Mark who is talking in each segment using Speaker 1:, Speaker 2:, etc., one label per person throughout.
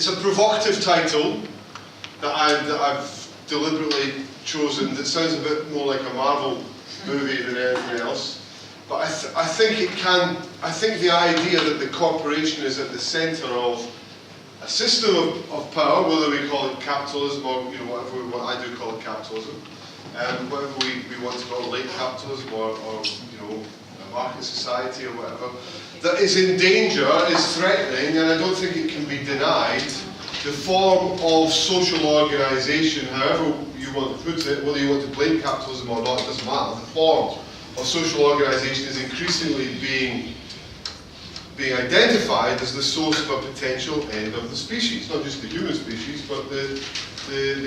Speaker 1: It's a provocative title that I've deliberately chosen that sounds a bit more like a Marvel movie than anything else. But I think the idea that the corporation is at the centre of a system of power, whether we call it capitalism or whatever I do call it capitalism, whatever we want to call it, late capitalism or a market society or whatever, that is in danger, is threatening, and I don't think it can be denied. The form of social organisation, however you want to put it, whether you want to blame capitalism or not, it doesn't matter. The form of social organisation is increasingly being identified as the source of a potential end of the species, not just the human species, but the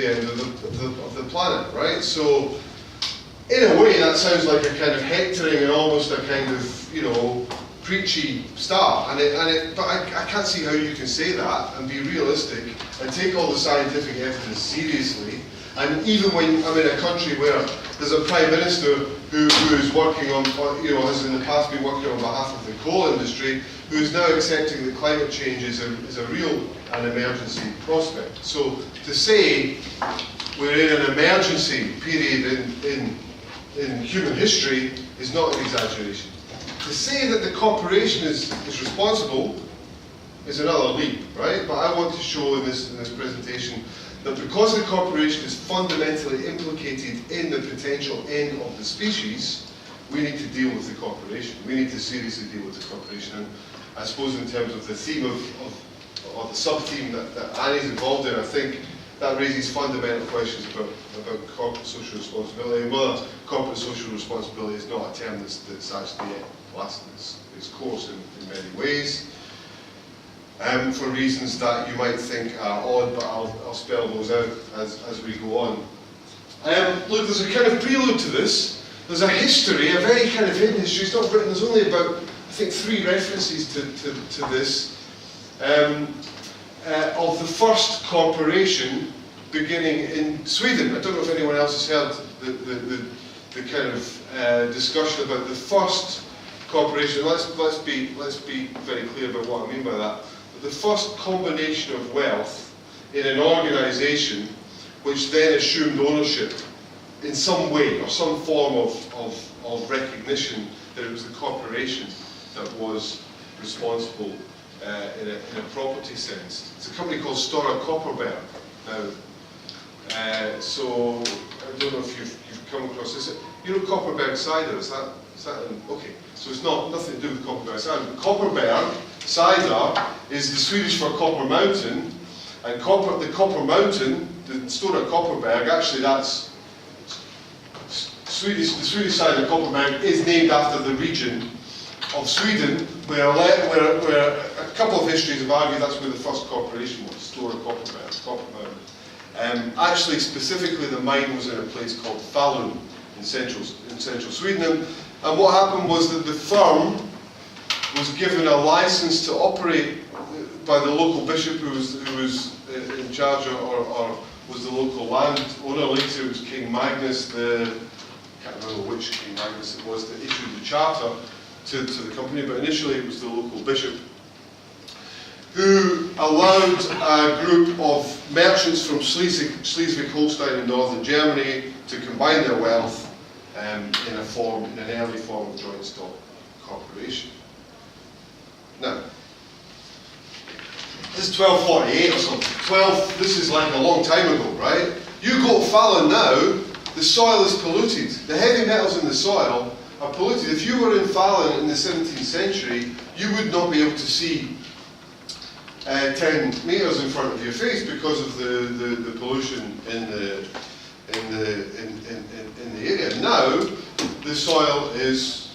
Speaker 1: end of the planet, right? So, in a way, that sounds like a kind of hectoring and almost a kind of, preachy start. But I can't see how you can say that and be realistic and take all the scientific evidence seriously. And even when I'm in a country where there's a prime minister who is working on, has in the past been working on behalf of the coal industry, who is now accepting that climate change is a real and emergency prospect. So to say we're in an emergency period in human history is not an exaggeration. To say that the corporation is responsible is another leap, right? But I want to show in this presentation that because the corporation is fundamentally implicated in the potential end of the species, we need to deal with the corporation. We need to seriously deal with the corporation. And I suppose in terms of the theme or the sub-theme that Annie's involved in, I think that raises fundamental questions about corporate social responsibility, and whether corporate social responsibility is not a term that's actually lasting its course in many ways. For reasons that you might think are odd, but I'll spell those out as we go on. Look, there's a kind of prelude to this. There's a history, a very kind of hidden history. It's not written. There's only about, I think, 3 references to this of the first corporation beginning in Sweden. I don't know if anyone else has heard the kind of discussion about the first corporation. Let's be very clear about what I mean by that. The first combination of wealth in an organisation which then assumed ownership in some way or some form of recognition that it was the corporation that was responsible in a property sense. It's a company called Stora Kopparberg. Now, so I don't know if you've come across this. Kopparberg cider, is that okay? So it's nothing to do with Kopparberg cider. Kopparberg cider is the Swedish for Copper Mountain, and the Copper Mountain, the Stora Kopparberg, actually that's the Swedish side of Kopparberg is named after the region of Sweden where a couple of histories have argued that's where the first corporation was, Stora Kopparberg, Copper Mountain. Actually, specifically, the mine was in a place called Falun in central Sweden, and what happened was that the firm was given a license to operate by the local bishop who was in charge or was the local landowner. Later it was King Magnus, I can't remember which King Magnus it was, that issued the charter to the company, but initially it was the local bishop who allowed a group of merchants from Schleswig-Holstein in northern Germany to combine their wealth in an early form of joint stock corporation. Now, this is 1248 or something. This is like a long time ago, right? You go to Falun now, the soil is polluted. The heavy metals in the soil are polluted. If you were in Falun in the 17th century, you would not be able to see 10 meters in front of your face because of the pollution in the area. Now, the soil is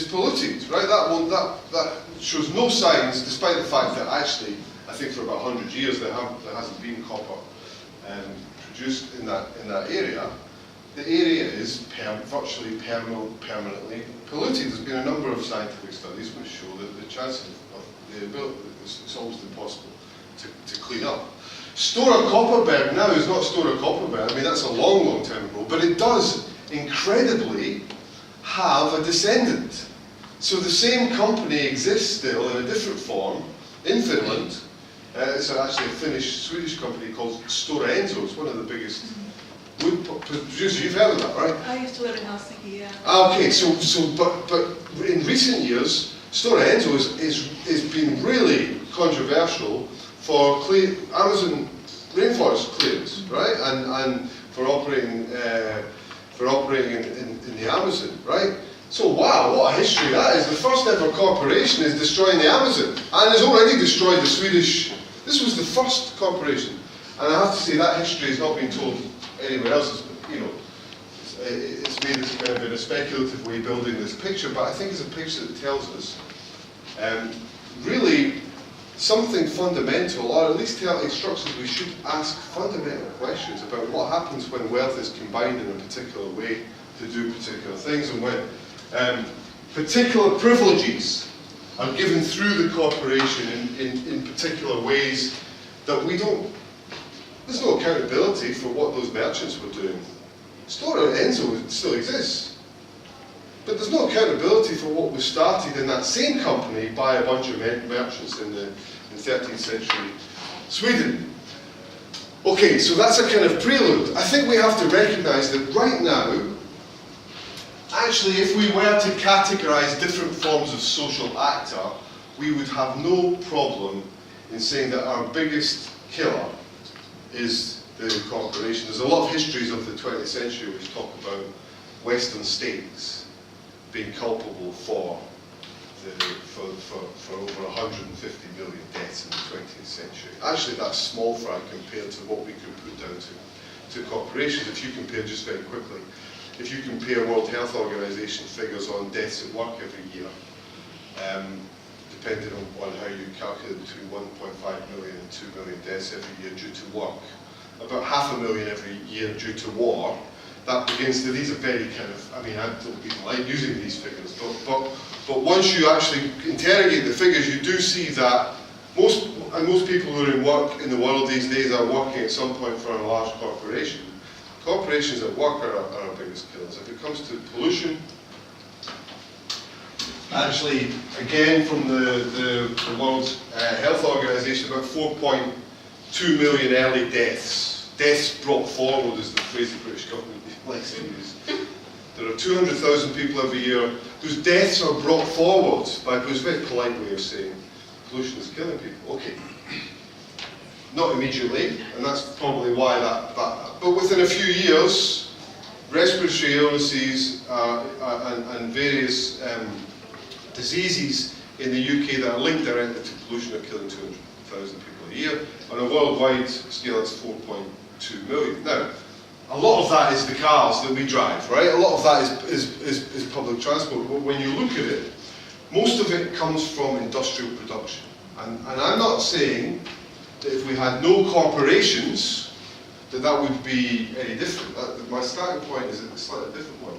Speaker 1: polluted, right? That shows no signs, despite the fact that actually, I think for about 100 years there hasn't been copper produced in that area. The area is virtually permanently polluted. There's been a number of scientific studies which show that the chances of the ability, it's almost impossible to clean up. Stora Kopparberg now is not Stora Kopparberg. I mean, that's a long time ago, but it does incredibly have a descendant. So the same company exists still in a different form in Finland, It's actually a Finnish-Swedish company called Stora Enso. It's one of the biggest wood producers. You've heard of that, right?
Speaker 2: I used to live in Helsinki, yeah.
Speaker 1: Okay, but in recent years, Stora Enso has been really controversial for Amazon rainforest clearance, right? And for operating in the Amazon, right? So wow, what a history that is. The first ever corporation is destroying the Amazon and has already destroyed the Swedish. This was the first corporation. And I have to say that history has not been told anywhere else. It's made this kind of in a speculative way building this picture, but I think it's a picture that tells us really something fundamental, or at least instructs us we should ask fundamental questions about what happens when wealth is combined in a particular way to do particular things, and when particular privileges are given through the corporation in particular ways that we don't. There's no accountability for what those merchants were doing. Stora Enso still exists, but there's no accountability for what was started in that same company by a bunch of merchants in 13th century Sweden. Okay, so that's a kind of prelude. I think we have to recognise that right now, actually, if we were to categorise different forms of social actor, we would have no problem in saying that our biggest killer is the corporation. There's a lot of histories of the 20th century which talk about Western states being culpable for over 150 million deaths in the 20th century. Actually, that's small fry compared to what we could put down to corporations. If you compare, just very quickly, if you compare World Health Organization figures on deaths at work every year, depending on how you calculate, between 1.5 million and 2 million deaths every year due to work, about 500,000 every year due to war, that begins to, these are very kind of, I mean, I don't even like using these figures, but once you actually interrogate the figures, you do see that most people who are in work in the world these days are working at some point for a large corporation. Corporations at work are our biggest killers. If it comes to pollution, actually, again, from the World Health Organization, about 4.2 million early deaths. Deaths brought forward is the phrase the British government likes to use. There are 200,000 people every year whose deaths are brought forward by, it was a very polite way of saying pollution is killing people. Okay. Not immediately, and that's probably why but within a few years, respiratory illnesses and various diseases in the UK that are linked directly to pollution are killing 200,000 people a year. On a worldwide scale, it's 4.2 million. Now, a lot of that is the cars that we drive, right? A lot of that is public transport. But when you look at it, most of it comes from industrial production. And I'm not saying that if we had no corporations, that would be any different. My starting point is a slightly different one.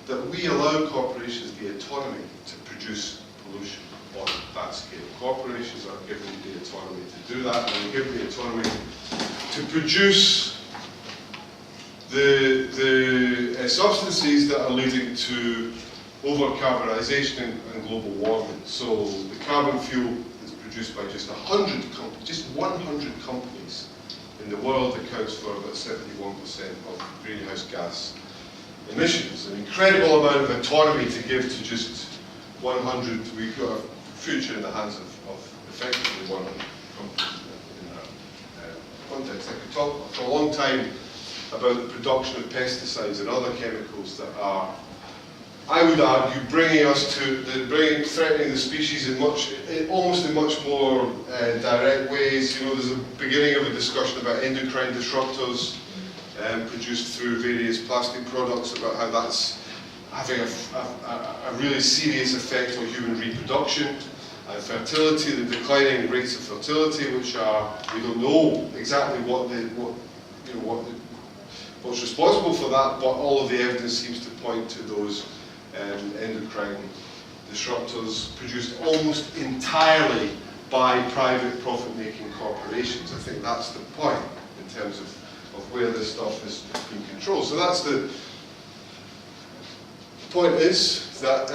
Speaker 1: That we allow corporations the autonomy to produce pollution on that scale. Corporations are given the autonomy to do that, and they're given the autonomy to produce the substances that are leading to over-carbonisation and global warming. So the carbon fuel is produced by just 100 companies in the world accounts for about 71% of greenhouse gas emissions. An incredible amount of autonomy to give to just 100. We've got a future in the hands of effectively 100 companies in that context. I could talk for a long time about the production of pesticides and other chemicals that are, I would argue, threatening the species in almost much more direct ways. You know, there's a beginning of a discussion about endocrine disruptors produced through various plastic products, about how that's having a really serious effect on human reproduction and fertility, the declining rates of fertility, which are, we don't know exactly what's responsible for that, but all of the evidence seems to point to those endocrine disruptors produced almost entirely by private profit-making corporations. I think that's the point in terms of where this stuff is being controlled. So that's the point is that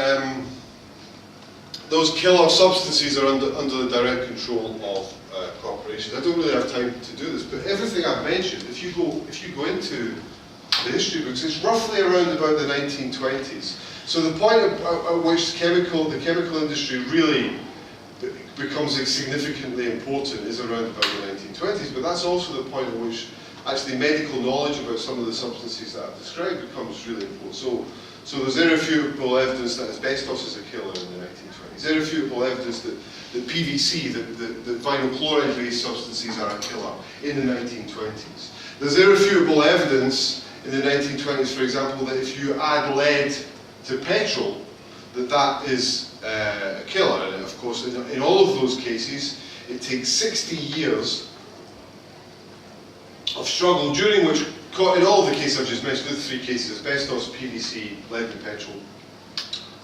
Speaker 1: those killer substances are under the direct control of corporations. corporations. I don't really have time to do this, but everything I've mentioned, if you go into the history books, it's roughly around about the 1920s. So the point at which the chemical industry really becomes significantly important is around about the 1920s, but that's also the point at which actually medical knowledge about some of the substances that I've described becomes really important. So there's irrefutable evidence that asbestos is a killer in the 1920s. Irrefutable evidence that PVC, that vinyl chloride-based substances are a killer in the 1920s. There's irrefutable evidence in the 1920s, for example, that if you add lead to petrol, that is a killer. And of course, in all of those cases, it takes 60 years of struggle, during which, in all of the cases I've just mentioned, the three cases, asbestos, PVC, lead and petrol,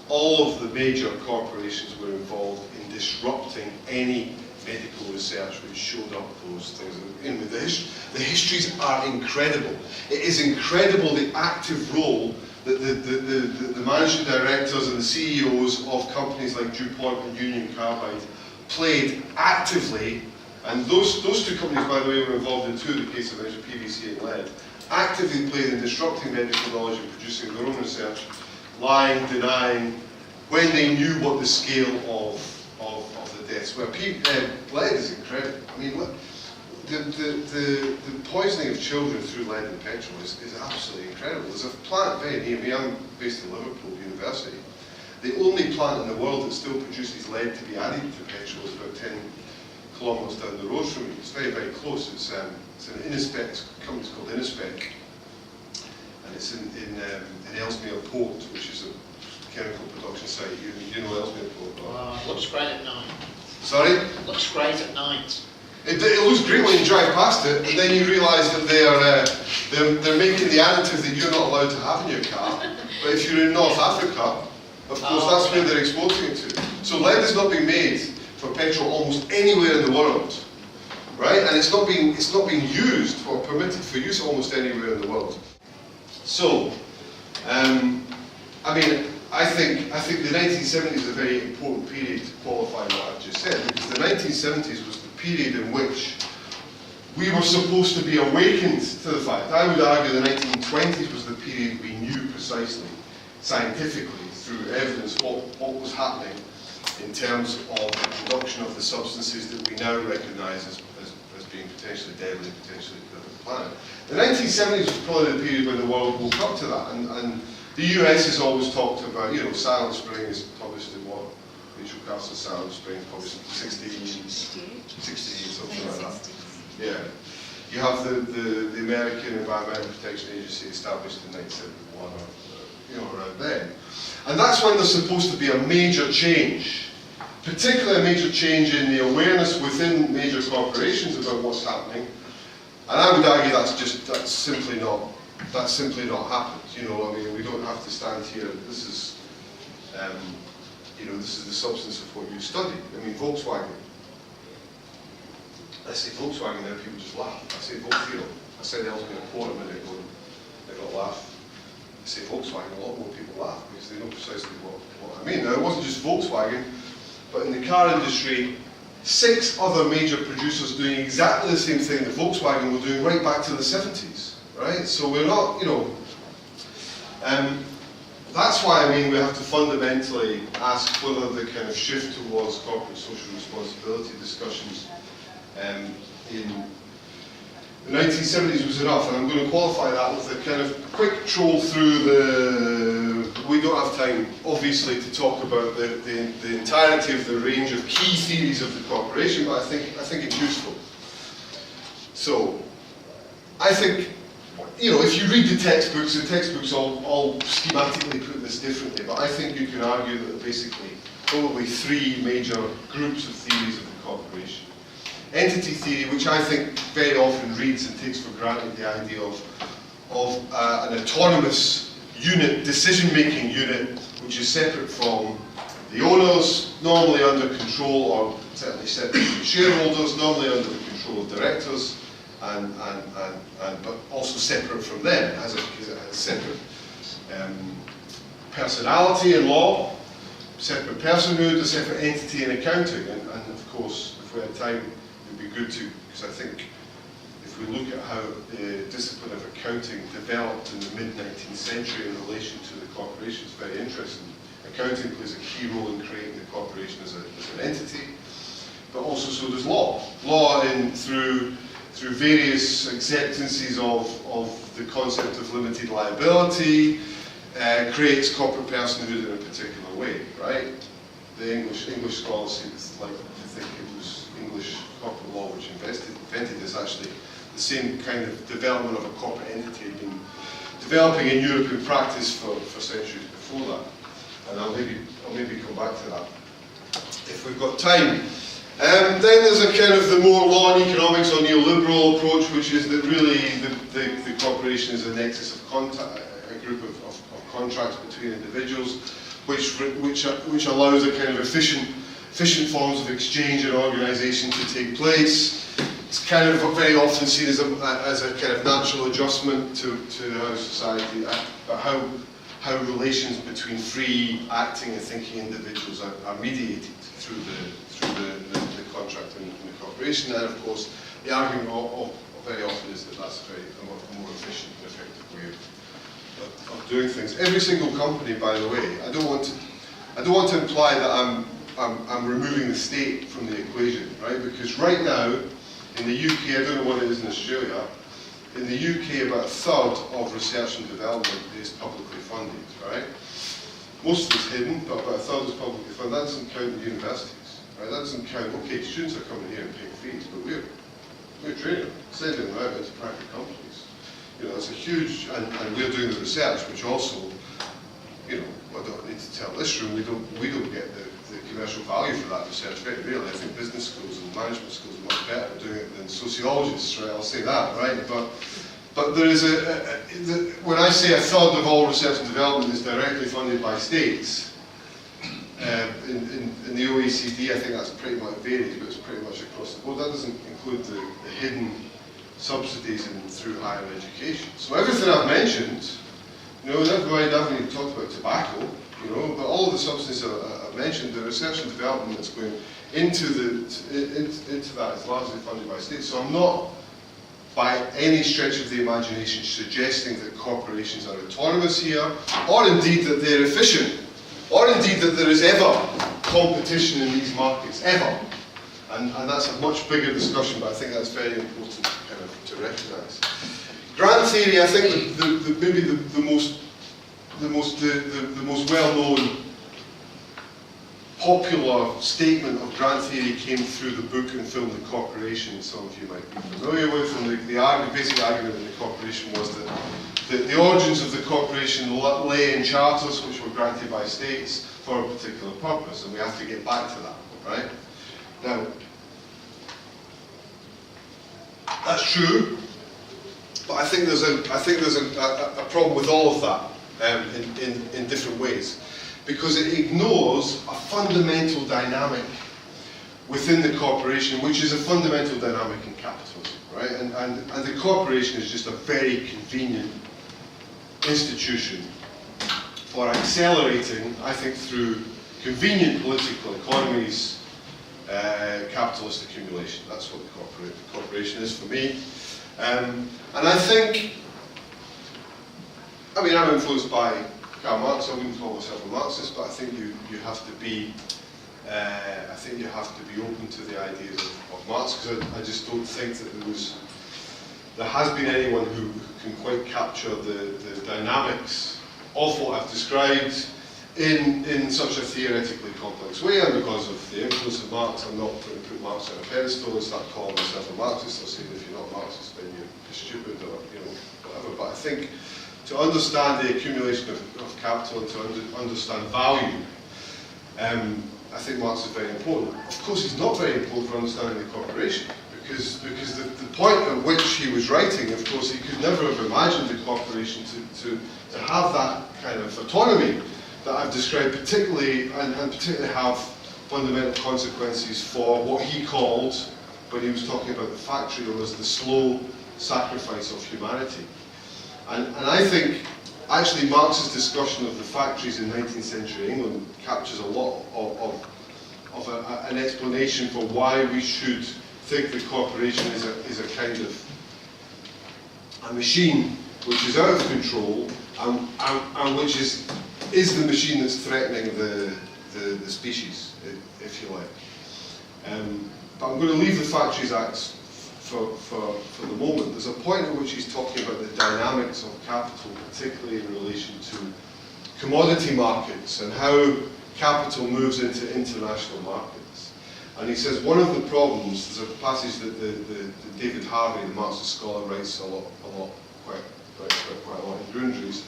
Speaker 1: all of the major corporations were involved in disrupting any medical research which showed up those things. The histories are incredible. It is incredible the active role that the managing directors and the CEOs of companies like DuPont and Union Carbide played actively, and those two companies, by the way, were involved in two of the cases I mentioned, PVC and lead, actively played in disrupting medical knowledge and producing their own research, lying, denying, when they knew what the scale of the deaths were. Lead is incredible. I mean, look, the poisoning of children through lead and petrol is absolutely incredible. There's a plant very near me. I'm based in Liverpool University. The only plant in the world that still produces lead to be added to petrol is about 10 kilometres down the road from me. It's very, very close. It's an Innispec, it's a company called Innispec, and it's in Ellesmere Port, which is a chemical production site. You know Ellesmere Port?
Speaker 2: Looks great at night.
Speaker 1: Sorry?
Speaker 2: Looks great at night.
Speaker 1: It looks great when you drive past it, and then you realise that they're making the additive that you're not allowed to have in your car. But if you're in North Africa, of course, that's where they're exporting it to. So lead is not being made for petrol almost anywhere in the world, right? And it's not being used or permitted for use almost anywhere in the world. So, I mean, I think the 1970s is a very important period to qualify what I've just said, because the 1970s was the period in which we were supposed to be awakened to the fact. I would argue the 1920s was the period we knew precisely, scientifically, through evidence, what was happening in terms of the production of the substances that we now recognise as being potentially deadly, potentially killing the planet. The 1970s was probably the period when the world woke up to that, and the US has always talked about, Silent Spring is published in what? Rachel Carson's Silent Spring published in 68, something like that. Yeah. You have the American Environmental Protection Agency established in 1971, or around then. And that's when there's supposed to be a major change, particularly a major change in the awareness within major corporations about what's happening. And I would argue that's simply not happened. I mean, we don't have to stand here. This is, this is the substance of what you study. I mean, Volkswagen. I say Volkswagen, now people just laugh. I say Volkswagen. I said Ellesmere Port a minute ago, they got laugh. I say Volkswagen, a lot more people laugh because they know precisely what I mean. Now, it wasn't just Volkswagen, but in the car industry, 6 other major producers doing exactly the same thing that Volkswagen were doing right back to the 70s, right? So we're not, that's why, we have to fundamentally ask whether the kind of shift towards corporate social responsibility discussions in the 1970s was enough, and I'm going to qualify that with a kind of quick troll through we don't have time, obviously, to talk about the entirety of the range of key theories of the corporation, but I think it's useful. So, I think, if you read the textbooks all schematically put this differently, but I think you can argue that basically probably 3 major groups of theories of the corporation. Entity theory, which I think very often reads and takes for granted the idea of an autonomous unit, decision-making unit, which is separate from the owners, normally under control, or certainly separate from shareholders, normally under the control of directors, but also separate from them. It has a separate personality in law, separate personhood, a separate entity in accounting, and of course, if we had time, would be good to, because I think if we look at how the discipline of accounting developed in the mid-19th century in relation to the corporation, it's very interesting. Accounting plays a key role in creating the corporation as an entity, but also so does law. Law through various acceptances of the concept of limited liability, creates corporate personhood in a particular way, right? The English scholars like to think it was English corporate law which invented this. Actually, the same kind of development of a corporate entity had been developing in European practice for centuries before that. And I'll maybe come back to that if we've got time. Then there's a kind of the more law and economics or neoliberal approach, which is that really the corporation is a nexus of contact, a group of contracts between individuals, which allows a kind of efficient forms of exchange and organisation to take place. It's kind of very often seen as a kind of natural adjustment to how society, but how relations between free acting and thinking individuals are mediated through the contract and the corporation. And of course, the argument very often is that that's a more efficient and effective way of doing things. Every single company, by the way, I don't want to imply that I'm removing the state from the equation, right? Because right now in the UK, I don't know what it is in Australia. In the UK, about a third of research and development is publicly funded, right? Most of it's hidden, but about a third is publicly funded. That doesn't count the universities, right? That doesn't count, okay, students are coming here and paying fees, but we're training them, sending them out into private companies. You know, it's a huge, and we're doing the research, which also, you know, I don't need to tell this room, we don't get the commercial value for that research very rarely. I think business schools and management schools are much better at doing it than sociologists, right? I'll say that, right? But there is when I say a third of all research and development is directly funded by states, in the OECD, I think that's pretty much varies, but it's pretty much across the board. That doesn't include the hidden subsidies through higher education. So everything I've mentioned, you know, I haven't even talked about tobacco, you know, but all of the substances I've mentioned, the research and development that's going into that is largely funded by states. So I'm not, by any stretch of the imagination, suggesting that corporations are autonomous here, or indeed that they're efficient, or indeed that there is ever competition in these markets, ever. And that's a much bigger discussion, but I think that's very important kind of to recognise. Grant theory, I think maybe the most well-known popular statement of grant theory came through the book and film The Corporation, some of you might be familiar with, and the basic argument in The Corporation was that the origins of the corporation lay in charters which were granted by states for a particular purpose, and we have to get back to that, right? Now, that's true, but I think there's a problem with all of that in different ways, because it ignores a fundamental dynamic within the corporation, which is a fundamental dynamic in capitalism, right? And the corporation is just a very convenient institution for accelerating, I think, through convenient political economies, capitalist accumulation. That's what the corporation is for me. And I think, I mean, I'm influenced by Karl Marx. I wouldn't call myself a Marxist, but I think you have to be, open to the ideas of Marx, because I just don't think that there has been anyone who can quite capture the dynamics of what I've described in such a theoretically complex way. And because of the influence of Marx, I'm not going to put Marx on a pedestal and start calling myself a Marxist. I'll say that if you're not Marxist, then you're stupid, or whatever. But I think to understand the accumulation of capital and to understand value, I think Marx is very important. Of course, he's not very important for understanding the corporation, because the point at which he was writing, of course, he could never have imagined the corporation to have that kind of autonomy that I've described, particularly have fundamental consequences for what he called, when he was talking about the factory, was the slow sacrifice of humanity. And I think, actually, Marx's discussion of the factories in 19th century England captures a lot of an explanation for why we should think that corporation is a kind of a machine which is out of control and which is the machine that's threatening the species, if you like. But I'm going to leave the Factories Acts for the moment. There's a point at which he's talking about the dynamics of capital, particularly in relation to commodity markets and how capital moves into international markets. And he says one of the problems, there's a passage that the David Khoury, the Marxist scholar, writes quite a lot in Grundrisse,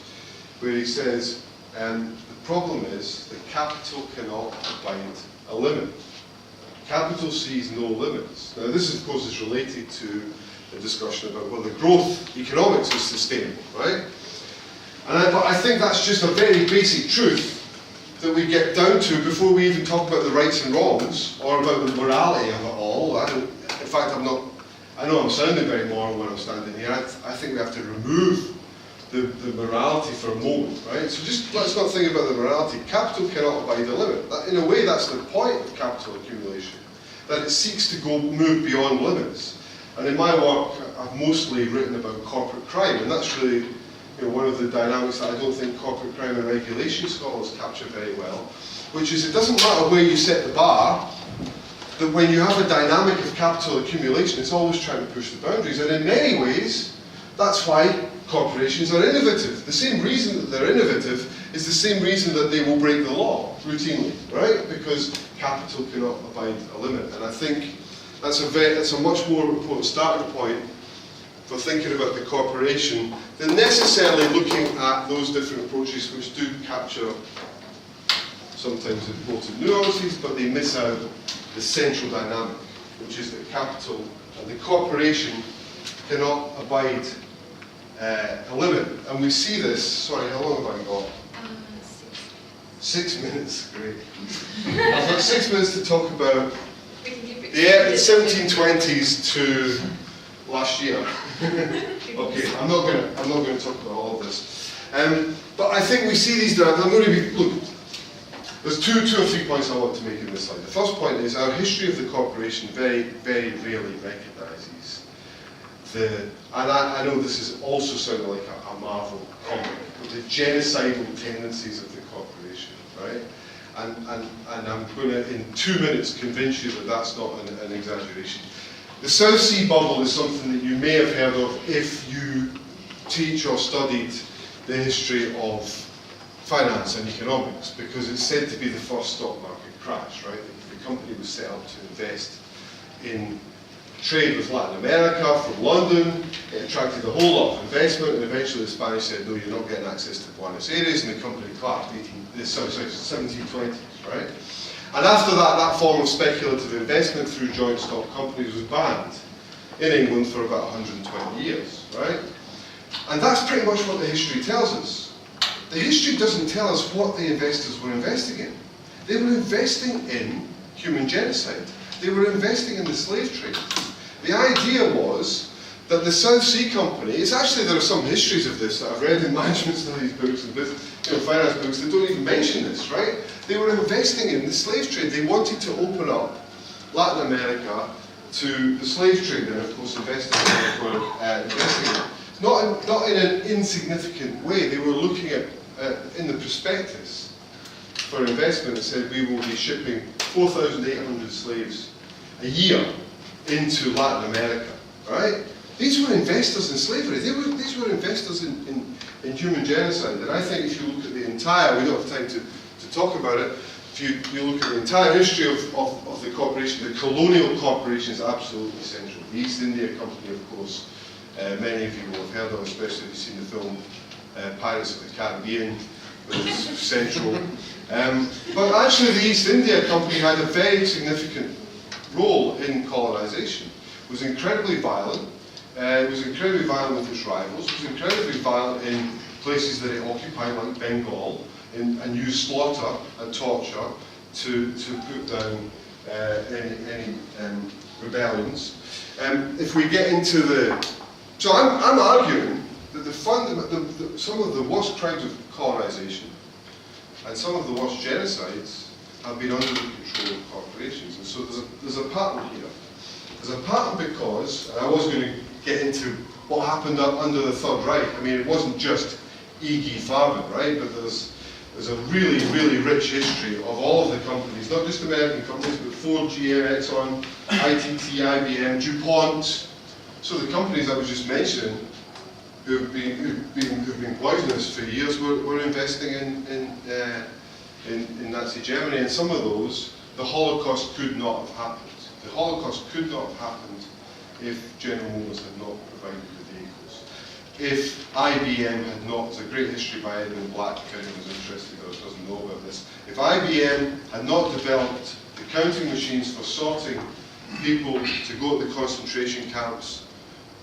Speaker 1: where he says the problem is that capital cannot abide a limit. Capital sees no limits. Now this, of course, is related to a discussion about whether growth economics is sustainable, right? But I think that's just a very basic truth that we get down to before we even talk about the rights and wrongs or about the morality of it all. In fact, I know I'm sounding very moral when I'm standing here. I think we have to remove the morality for a moment, right? So just let's not think about the morality. Capital cannot abide a limit. In a way, that's the point of capital accumulation, that it seeks to move beyond limits. And in my work, I've mostly written about corporate crime, and that's really one of the dynamics that I don't think corporate crime and regulation scholars capture very well, which is it doesn't matter where you set the bar, that when you have a dynamic of capital accumulation, it's always trying to push the boundaries. And in many ways, that's why corporations are innovative. The same reason that they're innovative is the same reason that they will break the law routinely, right? Because capital cannot abide a limit. And I think that's a much more important starting point for thinking about the corporation than necessarily looking at those different approaches which do capture sometimes important nuances, but they miss out the central dynamic, which is that capital and the corporation cannot abide a limit. And we see this, sorry, how long have I got? 6 minutes, great. I've got 6 minutes to talk about the 1720s to last year. Okay, I'm not going to talk about all of this. But I think we see these. I'm going to be look. There's two or three points I want to make in this slide. The first point is our history of the corporation very, very rarely recognises and I know this is also sounding like a Marvel comic, but the genocidal tendencies of the corporation, right? And I'm going to, in 2 minutes, convince you that that's not an exaggeration. The South Sea Bubble is something that you may have heard of if you teach or studied the history of finance and economics, because it's said to be the first stock market crash, right? The company was set up to invest in trade with Latin America from London. It attracted a whole lot of investment, and eventually the Spanish said, no, you're not getting access to Buenos Aires, and the company collapsed in the 1720s, right? And after that, that form of speculative investment through joint stock companies was banned in England for about 120 years, right? And that's pretty much what the history tells us. The history doesn't tell us what the investors were investing in. They were investing in human genocide. They were investing in the slave trade. The idea was that the South Sea Company, there are some histories of this that I've read in management studies books and finance books that don't even mention this, right? They were investing in the slave trade. They wanted to open up Latin America to the slave trade, and of course investors were investing in it. Not in an insignificant way. They were looking at, in the prospectus for investment, it said we will be shipping 4,800 slaves a year into Latin America, right? These were investors in slavery. These were investors in human genocide. And I think if you look at the entire, we don't have time to talk about it, if you look at the entire history of the corporation, the colonial corporation is absolutely central. The East India Company, of course, many of you will have heard of, especially if you've seen the film Pirates of the Caribbean, which is central. But actually the East India Company had a very significant role in colonisation. It was incredibly violent. It was incredibly violent with its rivals. It was incredibly violent in places that it occupied, like Bengal, and used slaughter and torture to put down any rebellions. If we get into so I'm arguing that some of the worst crimes of colonisation and some of the worst genocides have been under the control of corporations. And so there's a pattern here. There's a pattern because, and I was going to get into what happened under the Third Reich. I mean, it wasn't just E.G. Farben, right? But there's a really, really rich history of all of the companies, not just American companies, but Ford, GM, Exxon, ITT, IBM, DuPont. So the companies I was just mentioning, who've been poisonous for years, were investing in Nazi Germany, and some of those, the Holocaust could not have happened. The Holocaust could not have happened if General Motors had not provided the vehicles. If IBM had not, there's a great history by Edmund Black, if anyone was interested or doesn't know about this. If IBM had not developed the counting machines for sorting people to go to the concentration camps,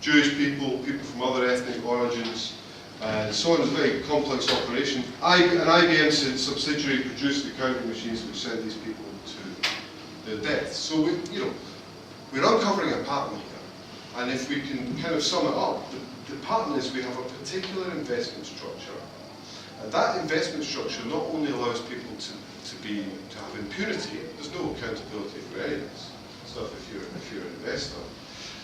Speaker 1: Jewish people, people from other ethnic origins, and so on, it's a very complex operation. An IBM subsidiary produced the counting machines which sent these people to their death. So we're uncovering a pattern here. And if we can kind of sum it up, the pattern is we have a particular investment structure. And that investment structure not only allows people to have impunity, there's no accountability for any of this stuff if you're an investor.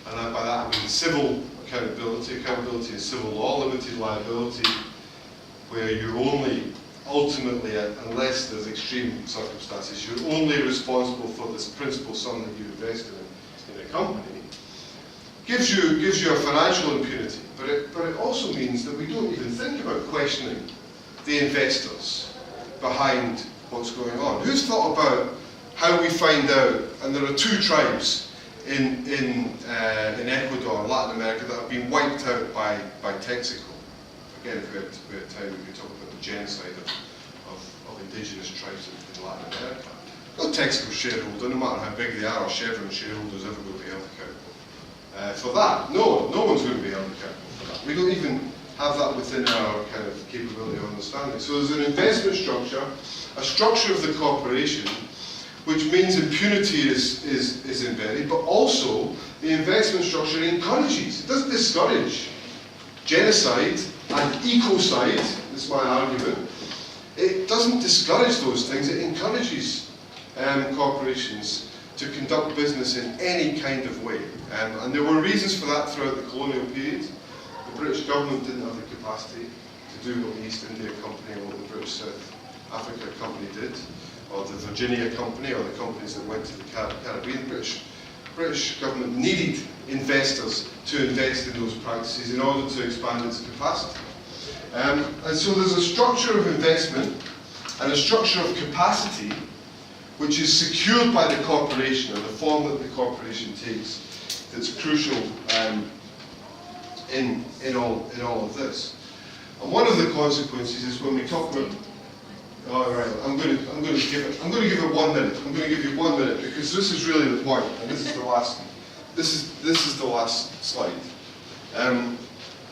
Speaker 1: And by that I mean civil accountability in civil law, limited liability, where you're only ultimately, unless there's extreme circumstances, you're only responsible for this principal sum that you invested in a company. Gives you a financial impunity, but it also means that we don't even think about questioning the investors behind what's going on. Who's thought about how we find out? And there are two tribes in Ecuador and Latin America that have been wiped out by Texaco. Again, if we had time, we could talk about the genocide of indigenous tribes in Latin America. No Texaco shareholder, no matter how big they are, or Chevron shareholders ever going to be held accountable for that. No one's going to be held accountable for that. We don't even have that within our kind of capability of understanding. So there's an investment structure, a structure of the corporation, which means impunity is embedded, but also the investment structure encourages, it doesn't discourage genocide and ecocide, this is my argument. It doesn't discourage those things, it encourages corporations to conduct business in any kind of way. And there were reasons for that throughout the colonial period. The British government didn't have the capacity to do what the East India Company or the British South Africa Company did, or the Virginia Company, or the companies that went to the Caribbean. British government needed investors to invest in those practices in order to expand its capacity. And so there's a structure of investment and a structure of capacity which is secured by the corporation and the form that the corporation takes that's crucial in all of this. And one of the consequences is when we talk about. All right, I'm going to give it 1 minute. I'm going to give you 1 minute because this is really the point, and this is the last. This is the last slide.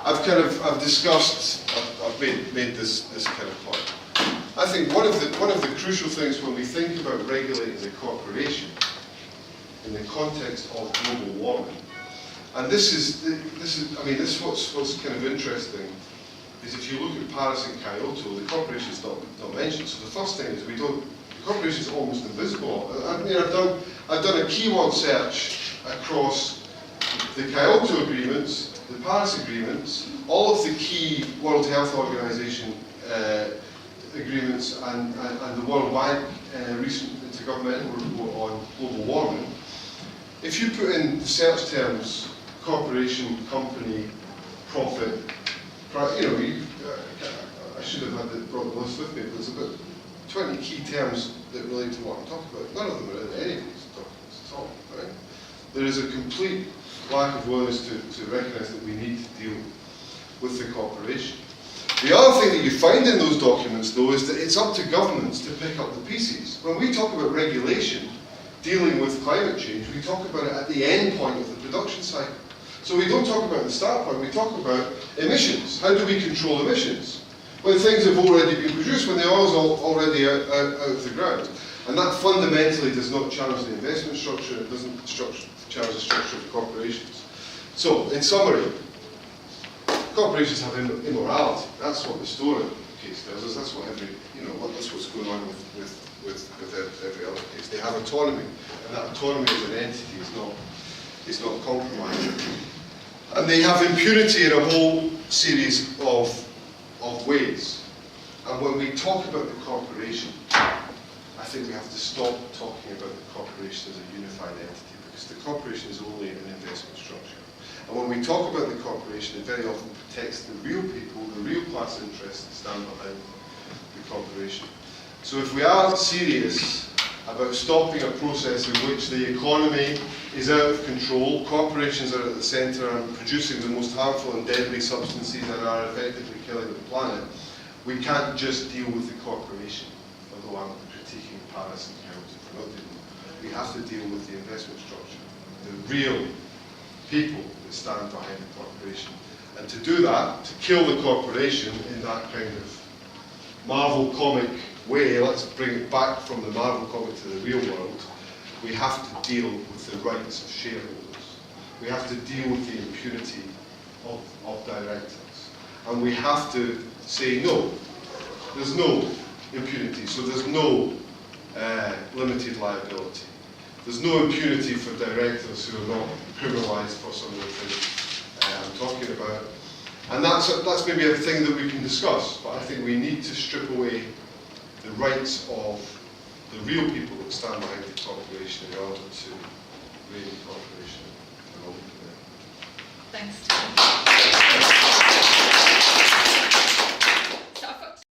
Speaker 1: I've discussed. I've made this kind of point. I think one of the crucial things when we think about regulating the corporation in the context of global warming, and this is what's kind of interesting. Is if you look at Paris and Kyoto, the corporation's not mentioned. So the first thing is the corporation's almost invisible. I've done a keyword search across the Kyoto agreements, the Paris agreements, all of the key World Health Organization agreements, and the worldwide recent intergovernmental report on global warming. If you put in the search terms corporation, company, profit, I should have brought the list with me, but there's about 20 key terms that relate to what I'm talking about. None of them are in any of these documents at all, right? There is a complete lack of willingness to recognise that we need to deal with the corporation. The other thing that you find in those documents, though, is that it's up to governments to pick up the pieces. When we talk about regulation, dealing with climate change, we talk about it at the end point of the production cycle. So we don't talk about the start point, we talk about emissions. How do we control emissions? When things have already been produced, when the oil's already out of the ground. And that fundamentally does not challenge the investment structure, it doesn't challenge the structure of corporations. So, in summary, corporations have immorality. That's what the Storer case tells us. That's what that's what's going on with every other case. They have autonomy, and that autonomy as an entity is It's not compromised. And they have impunity in a whole series of ways. And when we talk about the corporation, I think we have to stop talking about the corporation as a unified entity, because the corporation is only an investment structure. And when we talk about the corporation, it very often protects the real people, the real class interests that stand behind the corporation. So if we are serious about stopping a process in which the economy is out of control, corporations are at the centre and producing the most harmful and deadly substances and are effectively killing the planet, we can't just deal with the corporation, although I'm critiquing Paris and Hamilton for not doing that. We have to deal with the investment structure, the real people that stand behind the corporation. And to do that, to kill the corporation in that kind of Marvel comic way, let's bring it back from the Marvel comic to the real world, we have to deal with the rights of shareholders. We have to deal with the impunity of directors. And we have to say, no, there's no impunity, so there's no limited liability. There's no impunity for directors who are not criminalised for some of the things I'm talking about. And that's maybe a thing that we can discuss, but I think we need to strip away the rights of the real people that stand behind the corporation in order to rein the corporation.
Speaker 3: Thanks, Steve.